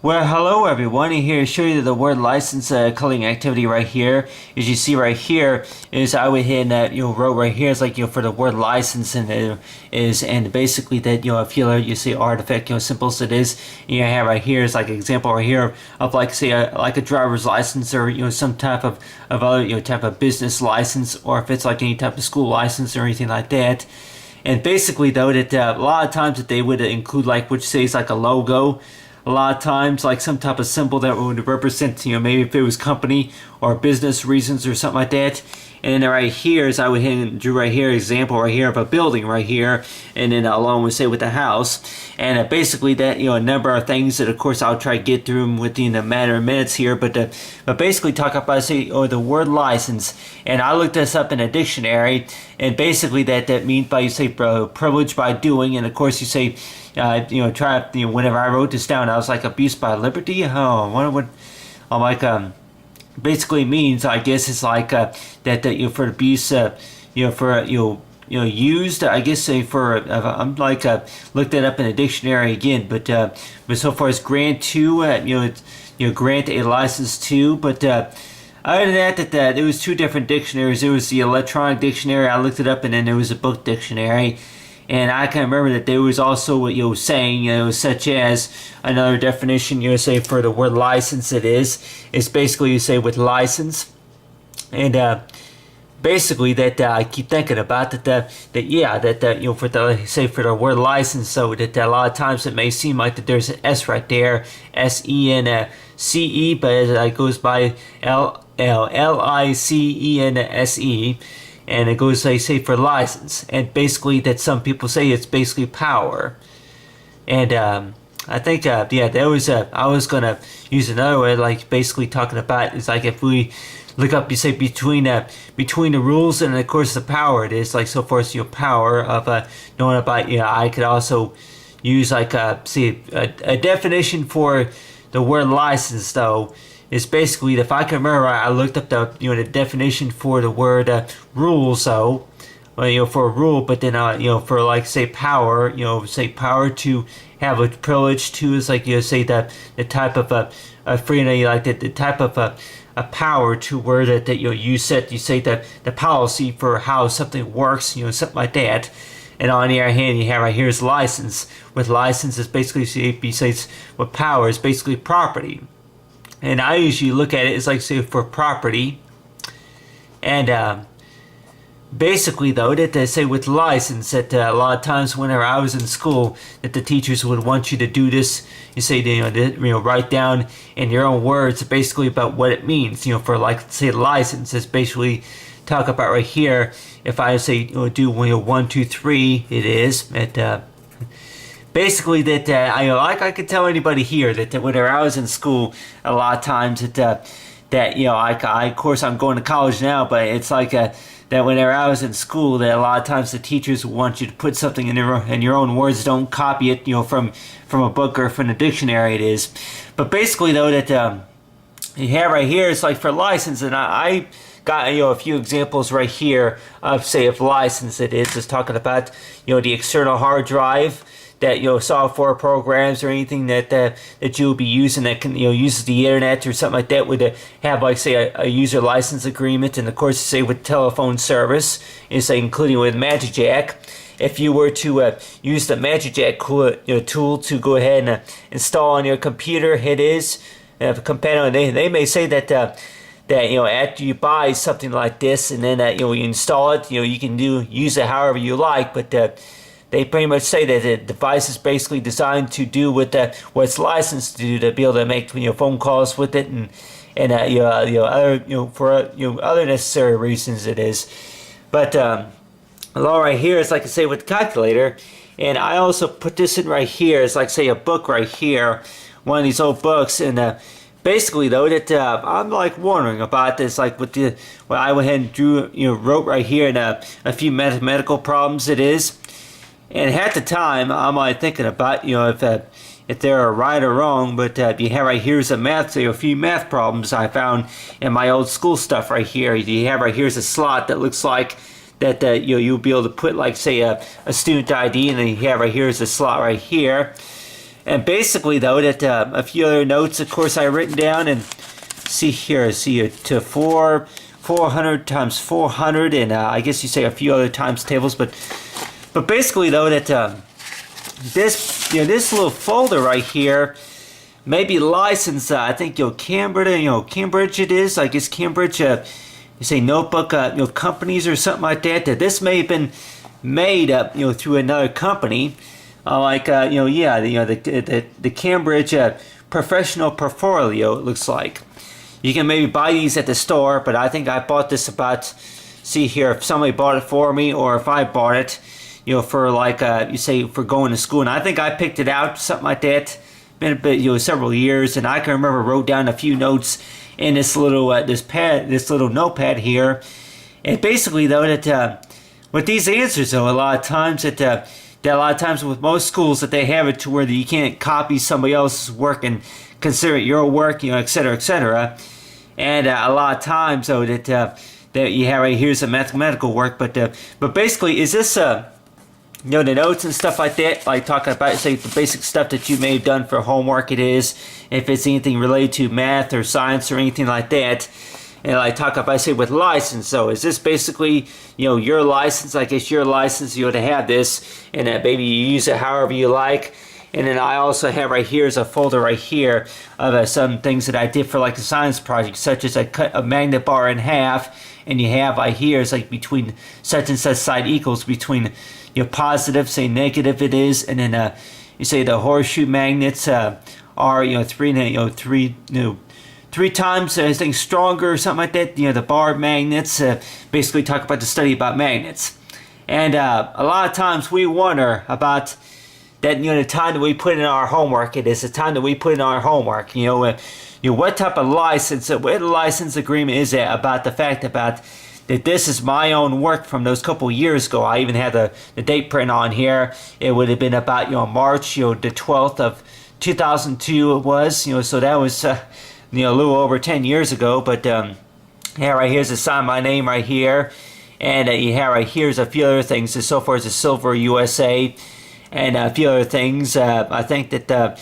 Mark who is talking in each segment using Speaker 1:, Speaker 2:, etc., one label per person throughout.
Speaker 1: Well, hello everyone. Here to show you the word license culling activity right here. As you see right here is I went ahead and wrote right here is like for the word license and and basically that if you see artifact simple as it is you have right here is like an example right here of like say like a driver's license or some type of other type of business license, or if it's like any type of school license or anything like that. And basically though that a lot of times that they would include like which says like a logo, a lot of times like some type of symbol that would represent maybe if it was company or business reasons or something like that. And then right here is I would hit and drew right here example right here of a building right here, and then along with say with the house. And basically that a number of things that of course I'll try to get through them within a matter of minutes here, but basically talk about say the word license. And I looked this up in a dictionary, and basically that means by you say privilege by doing, and of course you say whenever I wrote this down I was like abuse by liberty. I wonder what I'm like basically means. I guess it's like that for abuse for used, I guess say for I'm like looked that up in a dictionary again, but so far as grant to grant a license to, but other than that it was two different dictionaries. There was the electronic dictionary, I looked it up, and then there was a book dictionary. And I can remember that there was also what saying, such as another definition, say for the word license is basically you say with license. And basically that I keep thinking about that for the say for the word license, so that a lot of times it may seem like that there's an S right there, SENCE, but it goes by LICENSE. And it goes, they say, for license. And basically that some people say it's basically power. And I think, there was I was going to use another way, like basically talking about, it's like if we look up, you say, between the rules and, of course, the power, it is like so far as power of knowing about, I could also use like, a definition for the word license, though. Is basically, if I can remember, I looked up the the definition for the word rule. So, for a rule, but then for like say power, say power to have a privilege to is like say the type of a freedom, like the type of a power to where that you say that the policy for how something works, something like that. And on the other hand, you have right here is license. With license is basically besides with power is basically property. And I usually look at it as like say for property. And basically though that they say with license that a lot of times whenever I was in school that the teachers would want you to do this. You say write down in your own words basically about what it means. For like say license is basically talk about right here. If I say do 1 2 3, it is at basically that I could tell anybody here that whenever I was in school, a lot of times I of course I'm going to college now, but it's like that whenever I was in school, that a lot of times the teachers want you to put something in your own words. Don't copy it from a book or from the dictionary. It is, but basically though that you have right here, it's like for license, and I got a few examples right here of say of license. It is just talking about the external hard drive, that software programs or anything that you'll be using that can uses the internet or something like that would have like say a user license agreement. And of course say with telephone service is say including with magicJack. If you were to use the magicJack tool to go ahead and install on your computer, it is compatible. They may say that after you buy something like this and then you install it, you can use it however you like, but they pretty much say that the device is basically designed to do with what it's licensed to do, to be able to make phone calls with it and other for other necessary reasons it is. But along right here, it's like I say with the calculator, and I also put this in right here. It's like say a book right here, one of these old books, and basically though that I'm like wondering about this, like with what I went ahead and drew wrote right here, and a few mathematical problems it is. And at the time, I'm like thinking about if they're right or wrong. But you have right here's a few math problems I found in my old school stuff right here. You have right here's a slot that looks like that you'll be able to put like say a student ID, and then you have right here's a slot right here. And basically, though, that a few other notes, of course, I written down, and see here, to 400 times 400, and I guess you say a few other times tables, but basically, though, that this little folder right here may be licensed. I think Cambridge it is. I guess Cambridge. You say notebook companies or something like that. That this may have been made up through another company. The Cambridge Professional Portfolio, it looks like. You can maybe buy these at the store, but I think I bought this about, see here, if somebody bought it for me or if I bought it, for for going to school. And I think I picked it out, something like that. Been a bit, several years, and I can remember wrote down a few notes in this little this little notepad here. And basically, though, that with these answers, though, a lot of times with most schools that they have it to where you can't copy somebody else's work and consider it your work, et cetera, et cetera. And a lot of times, though, that you have right here's a mathematical work, but basically, is this the notes and stuff like that, like talking about, say, the basic stuff that you may have done for homework, it is, if it's anything related to math or science or anything like that. And I talk about, say, with license. So is this basically, your license? I guess your license, to have this, and maybe you use it however you like. And then I also have right here is a folder right here of some things that I did for like a science project, such as I cut a magnet bar in half, and you have right here is like between such and such side equals between positive, say negative it is, and then you say the horseshoe magnets are three times I think stronger or something like that. The bar magnets basically talk about the study about magnets. And a lot of times we wonder about that, the time that we put in our homework. It is the time that we put in our homework. What type of license, what license agreement is that about the fact about that this is my own work from those couple years ago. I even had the date print on here. It would have been about March the 12th of 2002 it was. So that was a little over 10 years ago. But yeah, right here's to sign my name right here, and you have right here's a few other things. So far as the Silver USA, and a few other things. I think that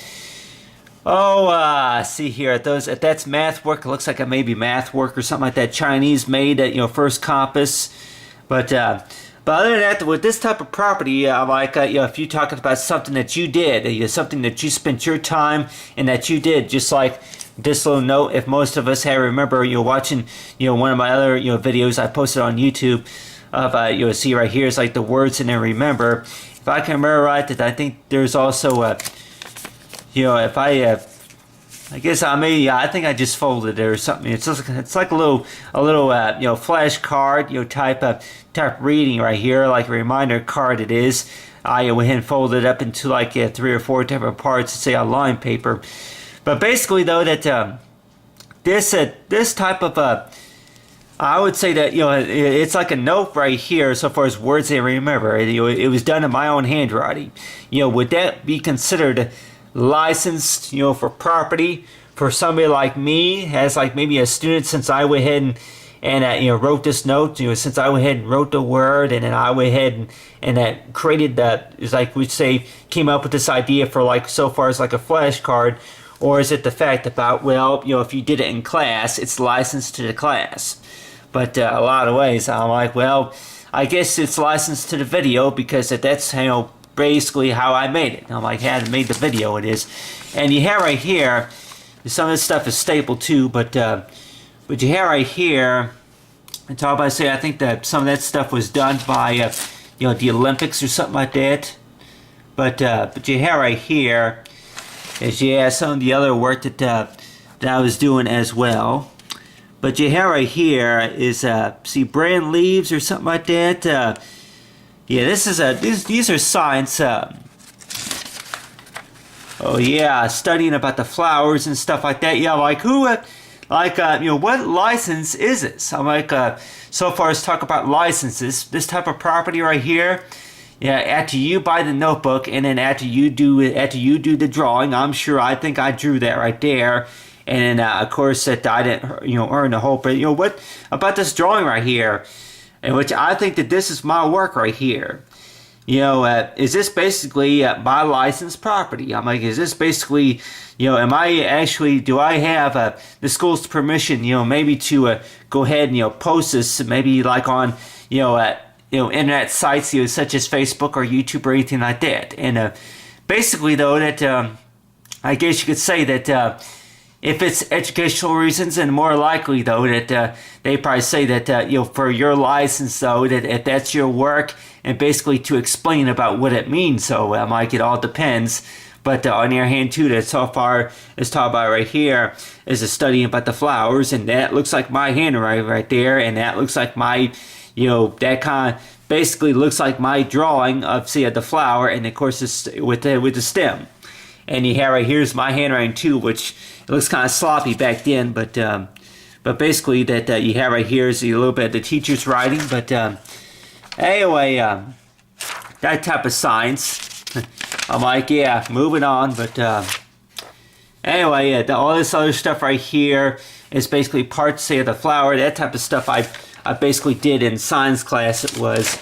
Speaker 1: see here, that's math work. It looks like it may be math work or something like that. Chinese made first compass. But other than that, with this type of property, if you're talking about something that you did, something that you spent your time and that you did, just like this little note. If most of us have remember, watching, one of my other, videos I posted on YouTube of, see right here is like the words and then remember. If I can remember right, that I think there's also if I guess I think I just folded it or something. It's like a little flash card type reading right here, like a reminder card it is. I went ahead and folded it up into like 3 or 4 different parts, say on line paper. But basically, though, that this type of I would say that it's like a note right here so far as words I remember. It was done in my own handwriting. Would that be considered licensed, for property for somebody like me, as like maybe a student, since I went ahead and wrote this note, since I went ahead and wrote the word, and then I went ahead and created that, is like we'd say, came up with this idea for like so far as like a flashcard, or is it the fact about, well, if you did it in class, it's licensed to the class? But a lot of ways, I'm like, well, I guess it's licensed to the video because that's basically how I made it. I'm like, how I made the video, it is. And you have right here, some of this stuff is stapled too, but you have right here, and talk about, say, I think that some of that stuff was done by the Olympics or something like that. But you have right here is some of the other work that I was doing as well. But you have right here is see, brand leaves or something like that. Yeah, this is these are science. Oh yeah, studying about the flowers and stuff like that. Yeah, like who, what license is this? I'm like, so far as talk about licenses, this type of property right here. Yeah, after you buy the notebook and then after you do the drawing, I think I drew that right there. And of course that I didn't earn the whole, but what about this drawing right here? In which I think that this is my work right here. is this basically my licensed property? I'm like, is this basically, am I actually, do I have the school's permission, maybe to go ahead and, post this maybe like on, internet sites, such as Facebook or YouTube or anything like that. And basically, though, that I guess you could say that if it's educational reasons, and more likely, though, that they probably say that, for your license, though, that if that's your work, and basically to explain about what it means. So, like, it all depends. But on the other hand, too, that so far is taught about right here is a study about the flowers, and that looks like my handwriting right there, and that looks like my, that kind of basically looks like my drawing of, say, the flower, and of course, it's with the stem. And you have right here's my handwriting too, which it looks kind of sloppy back then, but basically that you have right here is a little bit of the teacher's writing. But anyway, that type of science. I'm like, yeah, moving on. But anyway, all this other stuff right here is basically parts, say, of the flower. That type of stuff I basically did in science class. It was,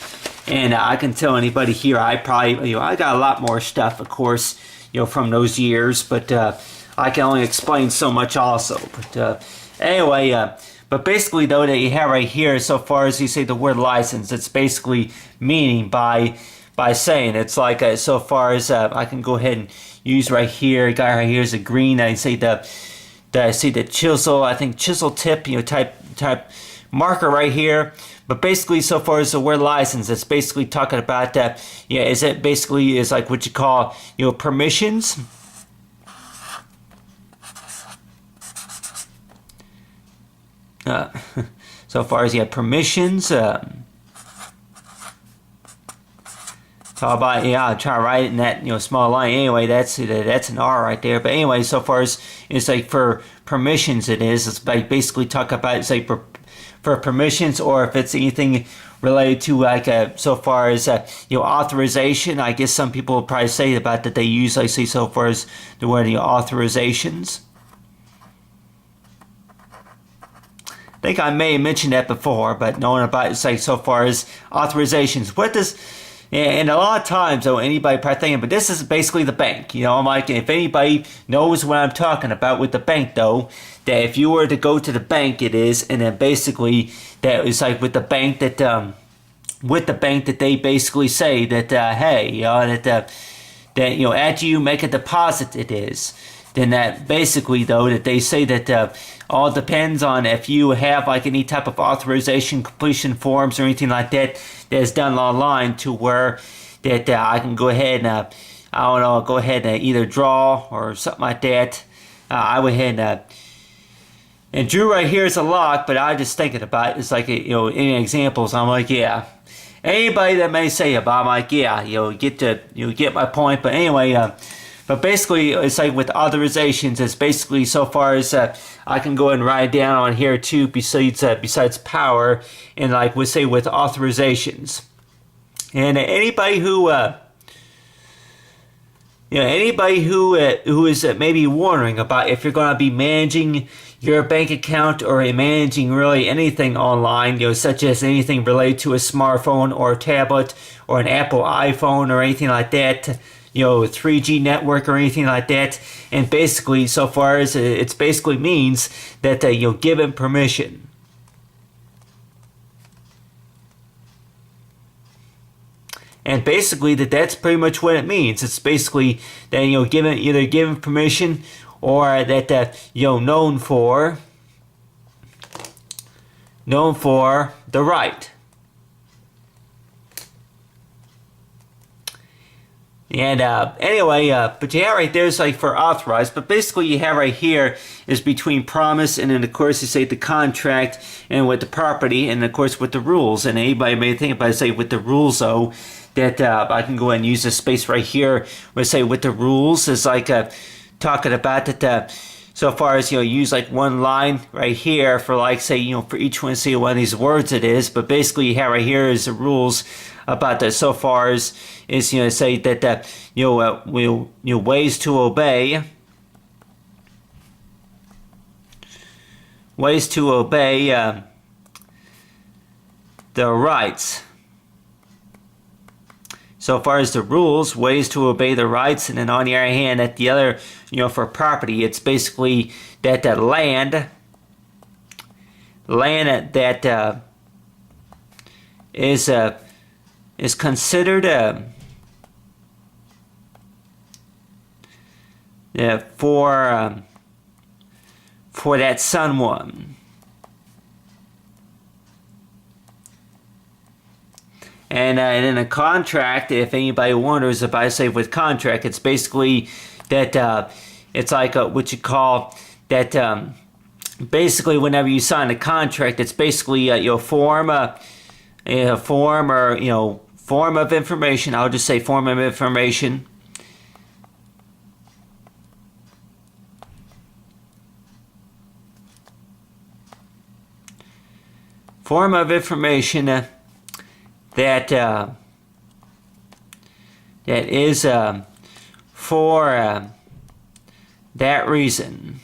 Speaker 1: and I can tell anybody here, I probably, I got a lot more stuff, of course, from those years, but I can only explain so much also. But anyway, but basically, though, that you have right here, so far as you say the word license, it's basically meaning by saying, it's like so far as I can go ahead and use right here, guy right here is a green, I say the chisel, I think chisel tip, type marker right here. But basically, so far as the word license, it's basically talking about that. Is it basically is like what you call, permissions. So far as permissions. Talk about, I'll try to write it in that small line. Anyway, that's an R right there. But anyway, so far as it's like for permissions, it's like basically talk about it's like for permissions, or if it's anything related to like so far as authorization. I guess some people will probably say about that they use, like, say, so far as the word authorizations. I think I may have mentioned that before, but knowing about it, say, so far as authorizations, what does, and a lot of times, though, anybody probably thinking, but this is basically the bank. I'm like, if anybody knows what I'm talking about with the bank, though, that if you were to go to the bank, it is, and then basically that is like with the bank that they basically say that hey, that after you make a deposit, it is. Then that basically, though, that they say that all depends on if you have like any type of authorization completion forms or anything like that that's done online, to where that I can go ahead and I don't know, go ahead and either draw or something like that. I went ahead and drew right here is a lock, but I just thinking about it. It's like, any examples. I'm like, yeah. Anybody that may say about, I'm like, yeah, get my point. But anyway, but basically, it's like with authorizations, it's basically so far as I can go and write down on here too, besides power, and like we say with authorizations. And anybody who who is maybe wondering about if you're going to be managing your bank account or managing really anything online, such as anything related to a smartphone or a tablet or an Apple iPhone or anything like that, 3G network or anything like that. And basically, so far as it basically means that you'll give him permission. And basically, that's pretty much what it means. It's basically that either given permission, or that known for the right. And anyway, but you have right there's like for authorized, but basically you have right here is between promise, and then of course you say the contract, and with the property, and of course with the rules. And anybody may think about it, say with the rules, though, that I can go ahead and use this space right here where say with the rules is like talking about that so far as use like one line right here for like say for each one, say one of these words it is. But basically you have right here is the rules about that so far as is say that ways to obey the rights. so far as the rules, ways to obey the rights, and then on the other hand, at the other, for property, it's basically that the land that is considered for that someone. And in a contract, if anybody wonders about, I say with contract, it's basically that it's like what you call that. Basically, whenever you sign a contract, it's basically your form of information. I'll just say form of information. Form of information that is for that reason.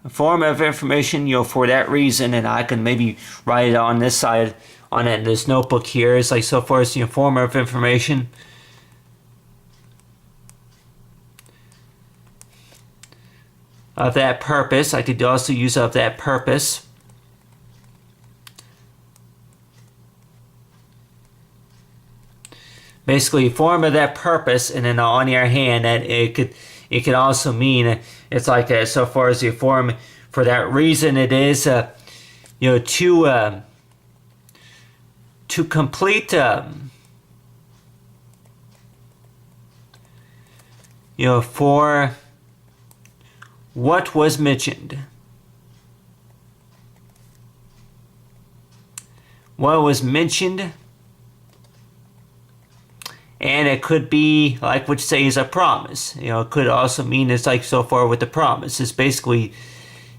Speaker 1: A form of information, for that reason, and I can maybe write it on this side, on this notebook here. It's like so far as form of information. Of that purpose, I could also use of that purpose. Basically, form of that purpose, and then on your hand, that it could also mean it's like so far as the form for that reason, it is to complete for what was mentioned. What was mentioned. And it could be like what you say is a promise. It could also mean it's like so far with the promise. It's basically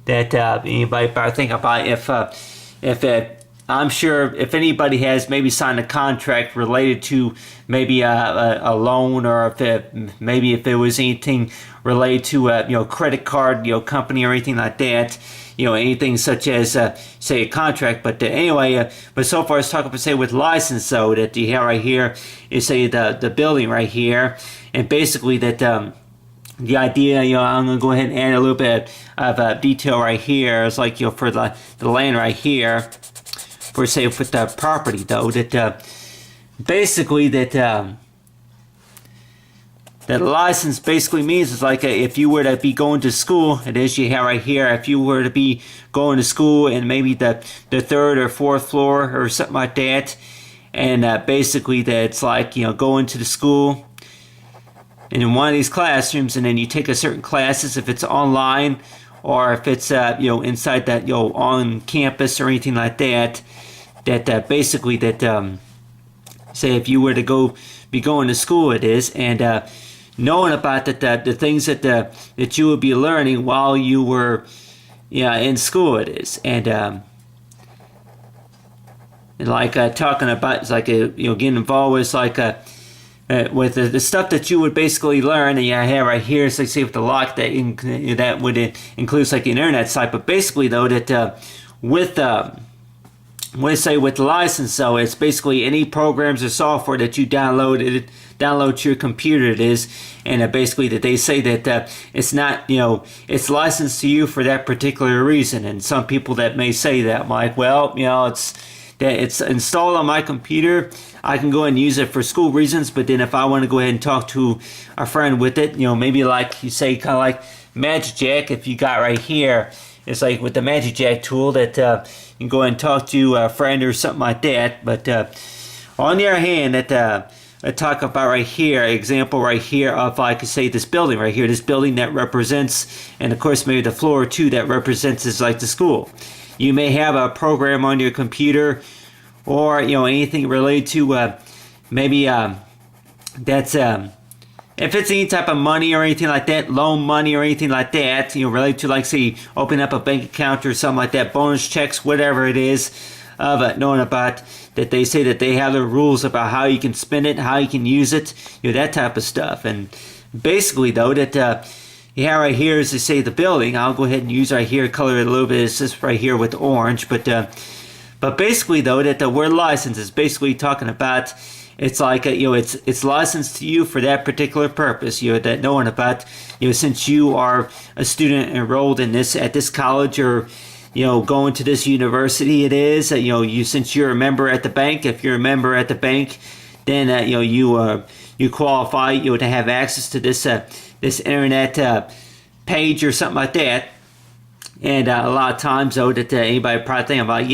Speaker 1: that anybody think about I'm sure if anybody has maybe signed a contract related to maybe a loan, or if it was anything related to credit card company or anything like that, anything such as say a contract. But anyway, but so far as talking about say with license, though, that you have right here is say the building right here, and basically that the idea, I'm gonna go ahead and add a little bit of detail right here. It's like for the land right here. For say with the property, though, that basically that that license basically means it's like if you were to be going to school, it is you have right here. If you were to be going to school and maybe the third or fourth floor or something like that, and basically that it's like going to the school and in one of these classrooms, and then you take a certain classes if it's online or if it's inside that on campus or anything like that. That basically that say if you were to be going to school, it is, and knowing about the things that you would be learning while you were in school, it is, and like talking about it's like getting involved with like with the stuff that you would basically learn, and I have right here, so say with the lock that would includes like the internet site, but basically though that with when I say with the license, so it's basically any programs or software that you download to your computer, it is, and basically that they say that it's not, it's licensed to you for that particular reason. And some people that may say that, Mike, well, it's installed on my computer, I can go ahead and use it for school reasons, but then if I want to go ahead and talk to a friend with it, maybe like you say, kind of like magicJack, if you got right here, it's like with the magicJack tool that you can go ahead and talk to a friend or something like that. But on the other hand, that I talk about right here, example right here of like say this building right here, this building that represents, and of course maybe the floor too that represents is like the school. You may have a program on your computer, or anything related to maybe that's if it's any type of money or anything like that, loan money or anything like that, related to like say open up a bank account or something like that, bonus checks, whatever it is, knowing about that they say that they have the rules about how you can spend it, how you can use it, that type of stuff. And basically though that right here is to say the building, I'll go ahead and use right here, color it a little bit, it's just right here with orange, but But basically, though, that the word license is basically talking about, it's like it's licensed to you for that particular purpose. That knowing about, since you are a student enrolled in this at this college, or going to this university, it is you since you're a member at the bank. If you're a member at the bank, then you qualify to have access to this internet page or something like that. And a lot of times, though, that anybody probably think about,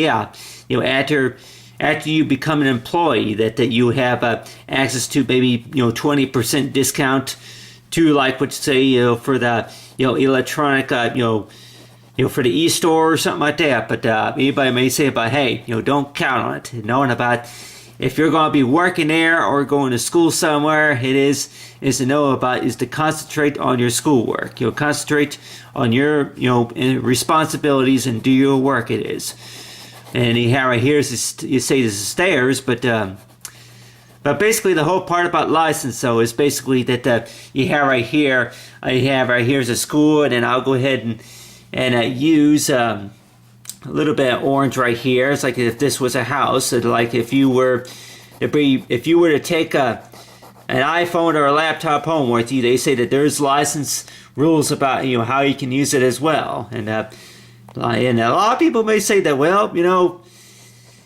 Speaker 1: after you become an employee, that you have access to maybe 20% discount to, like, what you say, for the electronic for the e-store or something like that. But anybody may say about, hey, don't count on it. Knowing about if you're going to be working there or going to school somewhere, is to concentrate on your schoolwork. Concentrate on your responsibilities and do your work. It is. And you have right here is you say this is stairs, but basically the whole part about license, though, is basically that you have right here. Is a school, and then I'll go ahead and use a little bit of orange right here. It's like if this was a house. So like if you were to take an iPhone or a laptop home with you, they say that there's license rules about how you can use it as well. And a lot of people may say that, well,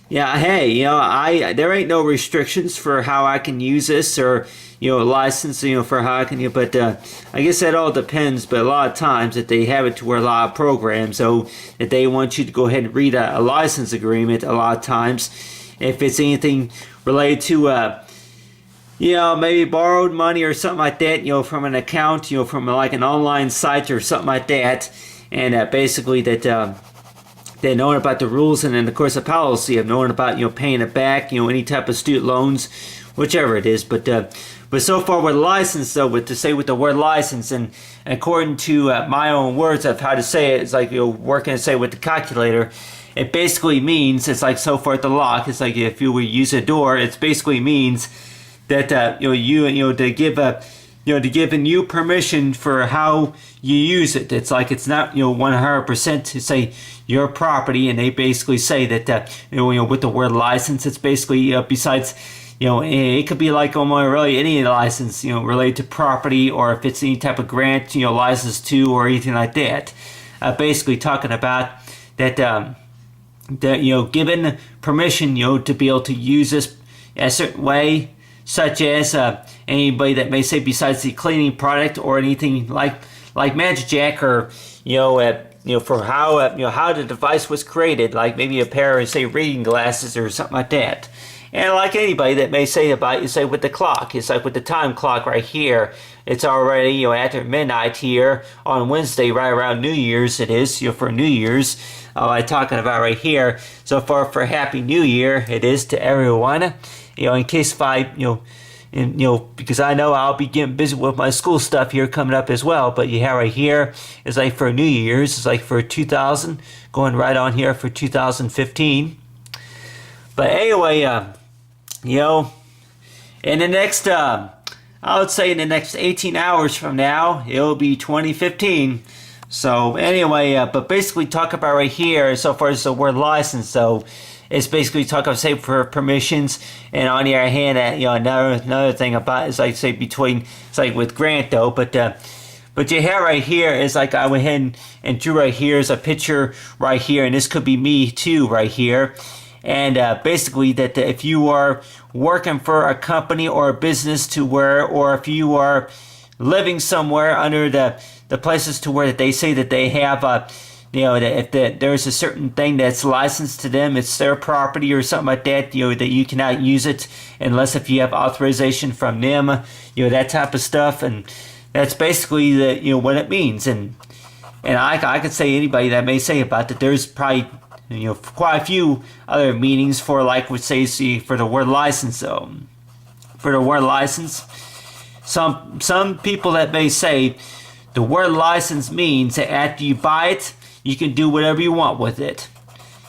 Speaker 1: there ain't no restrictions for how I can use this, or license for how I can use. But I guess that all depends. But a lot of times that they have it to where a lot of programs, so that they want you to go ahead and read a license agreement. A lot of times, if it's anything related to maybe borrowed money or something like that, from an account, from like an online site or something like that. And basically that they're knowing about the rules, and then of course the policy of knowing about paying it back, any type of student loans, whichever it is. But so far with license, though, with the word license, and according to my own words of how to say it, it's like working to say with the calculator. It basically means, it's like so far at the lock. It's like if you would use a door, it basically means that to give you permission for how you use it. It's like it's not 100% to say your property, and they basically say that with the word license, it's basically besides it could be like almost really any license related to property, or if it's any type of grant license to, or anything like that. Basically talking about that given permission to be able to use this a certain way, such as anybody that may say besides the cleaning product or anything like Magic Jack, or for how the device was created, like maybe a pair of say reading glasses or something like that. And like anybody that may say about, say with the clock, it's like with the time clock right here, it's already after midnight here on Wednesday, right around New Year's. It is for New Year's. I'm talking about right here. So far for Happy New Year, it is to everyone. In case if I because I know I'll be getting busy with my school stuff here coming up as well. But you have right here is like for New Year's, it's like for 2000, going right on here for 2015. But anyway, in the next, I would say in the next 18 hours from now, it'll be 2015. So anyway, but basically talk about right here, so far as the word license, so it's basically talk about say for permissions, and on the other hand, another thing about is like say between, it's like with grant though, but you have right here is like I went ahead and drew right here is a picture right here, and this could be me too right here. And basically that if you are working for a company or a business to where, or if you are living somewhere under the places to where that they say that they have that if there's a certain thing that's licensed to them, it's their property or something like that, that you cannot use it unless if you have authorization from them, that type of stuff. And that's basically what it means. And I could say anybody that may say about that, there's probably quite a few other meanings for, like would say, see, for the word license. For the word license, some people that may say the word license means that after you buy it, you can do whatever you want with it.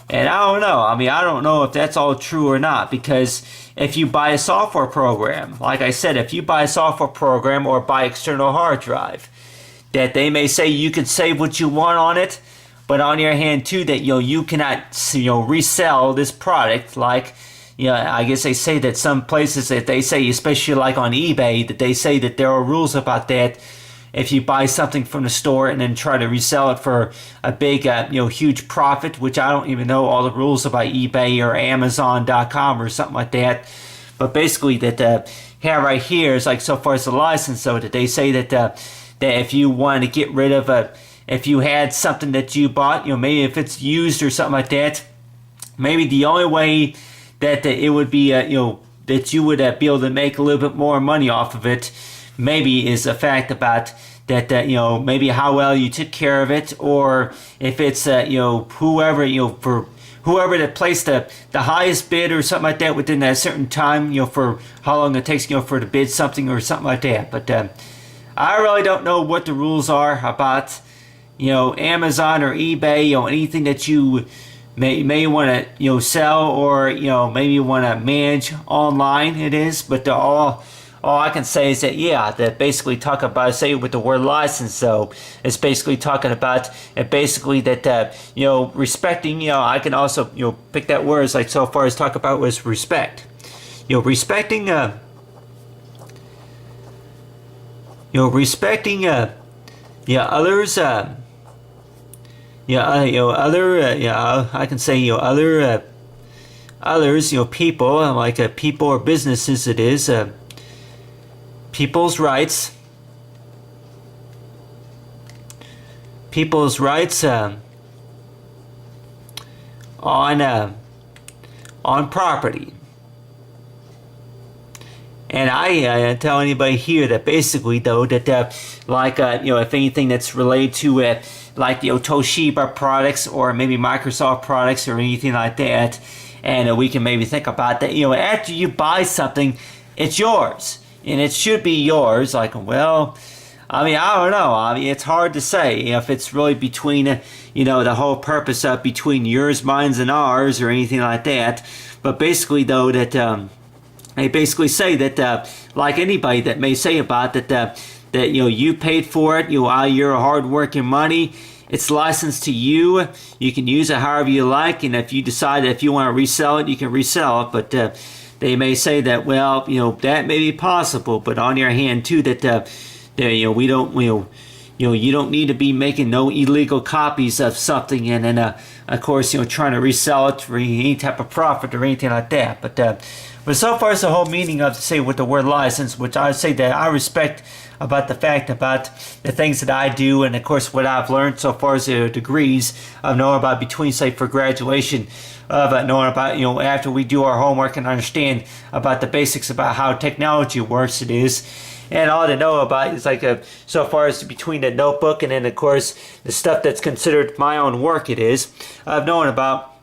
Speaker 1: And I don't know. I don't know if that's all true or not, because if you buy a software program, like I said, if you buy a software program or buy external hard drive, that they may say you can save what you want on it, but on the other hand too, that you cannot resell this product. Like, I guess they say that some places that they say, especially like on eBay, that they say that there are rules about that. If you buy something from the store and then try to resell it for a big, huge profit, which I don't even know all the rules about eBay or Amazon.com or something like that. But basically, that here right here is like, so far as the license, so that they say that if you want to get rid of if you had something that you bought, maybe if it's used or something like that, maybe the only way that it would be, that you would be able to make a little bit more money off of it, maybe is the fact about that, maybe how well you took care of it, or if it's, whoever, for whoever that placed the highest bid or something like that within that certain time, for how long it takes, for to bid something or something like that. But I really don't know what the rules are about, Amazon or eBay, anything that you may want to, sell, or, maybe you want to manage online. It is, but all I can say is that, that basically talk about, say with the word license, so it's basically talking about, basically that, respecting, I can also, pick that word as like, so far as talk about was respect. Respecting, respecting, others, I can say, others, people, like people or businesses, it is, people's rights on property. And I tell anybody here that basically, though, that if anything that's related to like Toshiba products or maybe Microsoft products or anything like that, and we can maybe think about that, after you buy something, it's yours. And it should be yours. Like, well, I don't know. It's hard to say if it's really between, the whole purpose of between yours, mine's, and ours, or anything like that. But basically, though, that they basically say that, like anybody that may say about that, you paid for it, your hard-working money. It's licensed to you. You can use it however you like, and if you decide that if you want to resell it, you can resell it. But they may say that, well, that may be possible, but on your hand too, that we don't, you don't need to be making no illegal copies of something, and then of course, trying to resell it for any type of profit or anything like that. But so far as the whole meaning of, say, with the word license, which I say that I respect about the fact about the things that I do, and of course what I've learned so far as the degrees of knowing about between, say, for graduation, of knowing about, after we do our homework and understand about the basics about how technology works, it is. And all to know about is like so far as between the notebook and then of course the stuff that's considered my own work, it is, of knowing about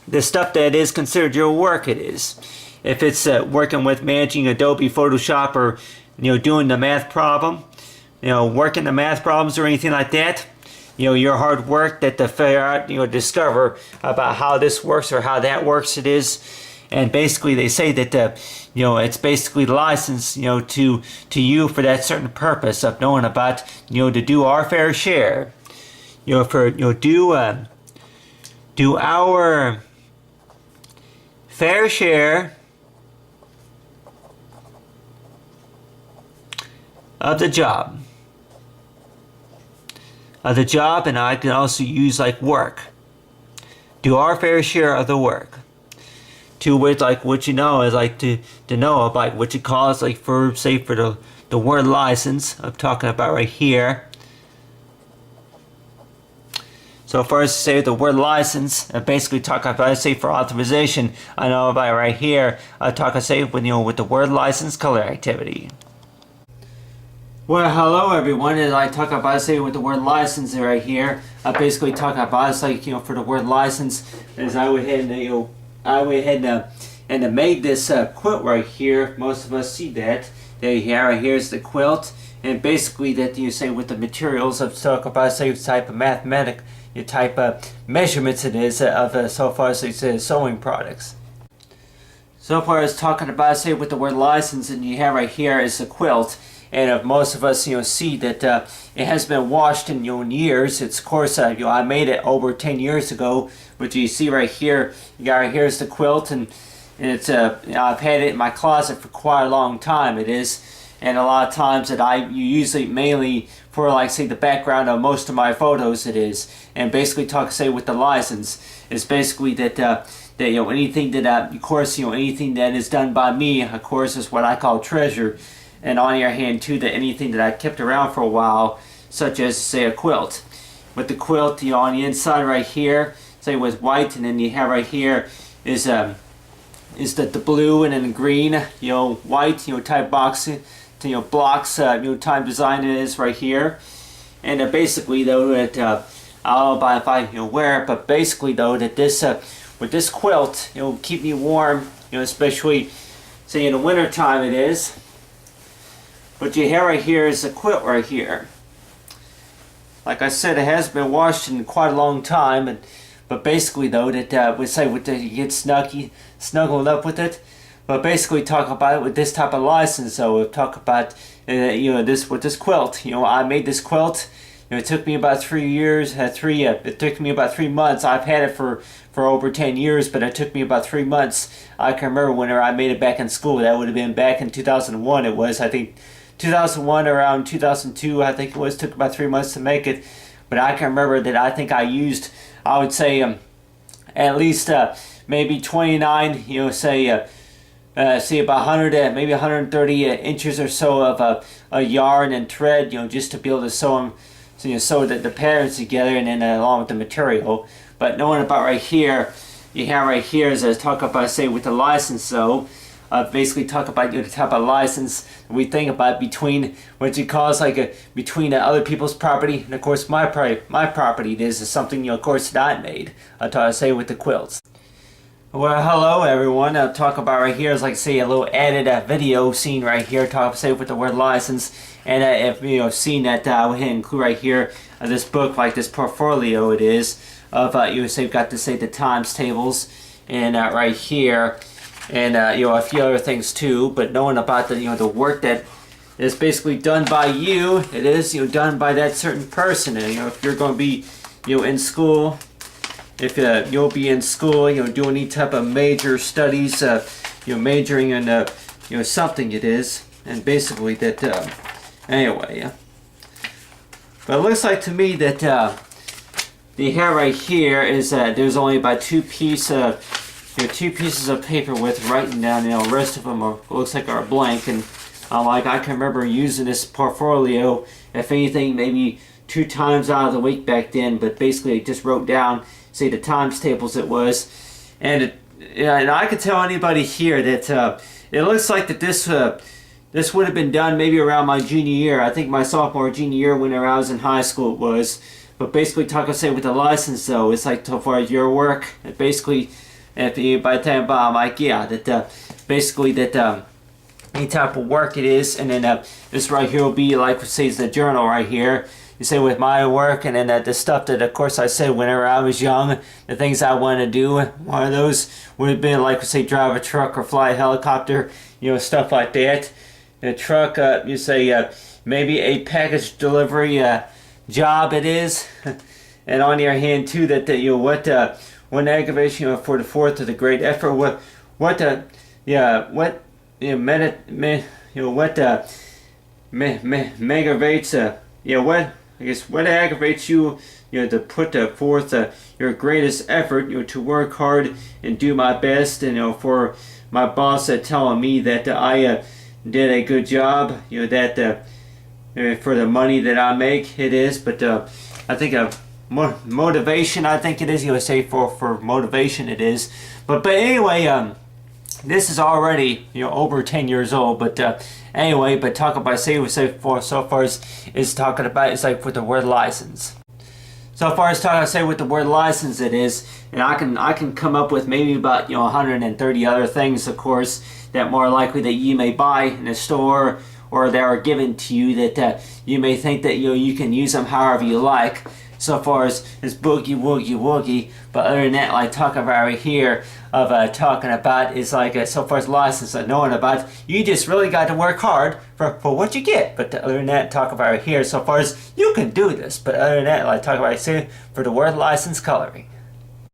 Speaker 1: the stuff that is considered your work, it is. If it's working with managing Adobe Photoshop, or doing the math problem, working the math problems or anything like that, your hard work that to figure out, discover about how this works or how that works, it is. And basically they say that it's basically licensed to you for that certain purpose of knowing about to do our fair share, for do our fair share of the job. And I can also use like work. Do our fair share of the work. To which, like, what is like to know about what you call it, like, for, say, for the word license I'm talking about right here. So first, say the word license, I basically talk about, say, for authorization, I know about right here, I talk, say, with the word license color activity. Well, hello everyone, and I talk about, say, with the word license right here. I basically talk about, it's like, for the word license, as I went ahead and made this quilt right here. Most of us see that. Right here's the quilt, and basically that you say with the materials of talk about, say, type of mathematic, your type of measurements it is of so far as it's sewing products. So far as talking about, say, with the word license, and you have right here is a quilt. and if most of us see that it has been washed in in years. It's of course I made it over 10 years ago, but you see right here, you got right here is the quilt, and it's I've had it in my closet for quite a long time. It is, and a lot of times that you usually mainly for like say the background of most of my photos. It is, and basically talk say with the license is basically that that anything that of course anything that is done by me, of course, is what I call treasure. And on your hand too, that anything that I kept around for a while, such as say a quilt. With the quilt, on the inside right here, say with white, and then you have right here is that the blue and then the green, white, type box, blocks, type design it is right here. And basically though that I don't know if I wear it, but basically though that this with this quilt, keep me warm, especially say in the winter time it is. What you have right here is a quilt right here. Like I said, it has been washed in quite a long time, but basically though that we say with you get snuggled up with it. But basically talk about it with this type of license. So we'll talk about this with this quilt. I made this quilt. It took me about 3 years. It took me about 3 months. I've had it for over 10 years, but it took me about 3 months. I can remember whenever I made it back in school. That would have been back in 2001. It was, I think, 2001 around 2002. I think it was. Took about 3 months to make it, but I can remember that I think I used, I would say, at least maybe 29. Say about 100, maybe 130 inches or so of a yarn and thread, just to be able to sew them. So sew the patterns together, and then along with the material. But knowing about right here, you have right here is talk about say with the license. So basically talk about the type of license we think about between what you call is like between other people's property and of course my property. This is something of course that I made. I say with the quilts. Well, hello everyone. I'll talk about right here is like say a little added video scene right here. Talk say with the word license, and if seen that I would include right here this book, like this portfolio it is of say got to say the times tables, and right here, and a few other things too. But knowing about the work that is basically done by you, it is done by that certain person. And if you're going to be in school. If you'll be in school, doing any type of major studies, majoring in, something it is, and basically that, anyway. But it looks like to me that the hair right here is there's only about two pieces of paper with writing down. The rest of them looks like are blank, and like I can remember using this portfolio, if anything, maybe 2 times out of the week back then. But basically, I just wrote down. Say the times tables it was, and and I could tell anybody here that it looks like that this would have been done maybe around my junior year. I think my sophomore junior year whenever I was in high school it was. But basically talk say with the license though, it's like so far as your work, basically by the time I'm like that basically that any type of work it is, and then this right here will be like say is the journal right here. You say with my work, and then the stuff that of course I said whenever I was young, the things I wanted to do. One of those would have been like say drive a truck or fly a helicopter, stuff like that. The truck, you say maybe a package delivery job it is, and on your hand too that what aggravation for the 4th of the great effort. What aggravates you, to put forth your greatest effort, to work hard and do my best, and for my boss telling me that I did a good job, that for the money that I make, it is. But I think motivation, I think it is. Say for motivation, it is. But anyway, this is already over 10 years old. But anyway, but talk about say for so far as is talking about it's like with the word license. So far as talking say with the word license, it is, and I can come up with maybe about 130 other things, of course, that more likely that you may buy in a store or that are given to you that you may think that you can use them however you like. so far as boogie woogie woogie. But other than that, like talking about right here of talking about is like so far as license and knowing about, you just really got to work hard for what you get. But other than that, talk about right here so far as you can do this. But other than that, like talk about say for the word license coloring.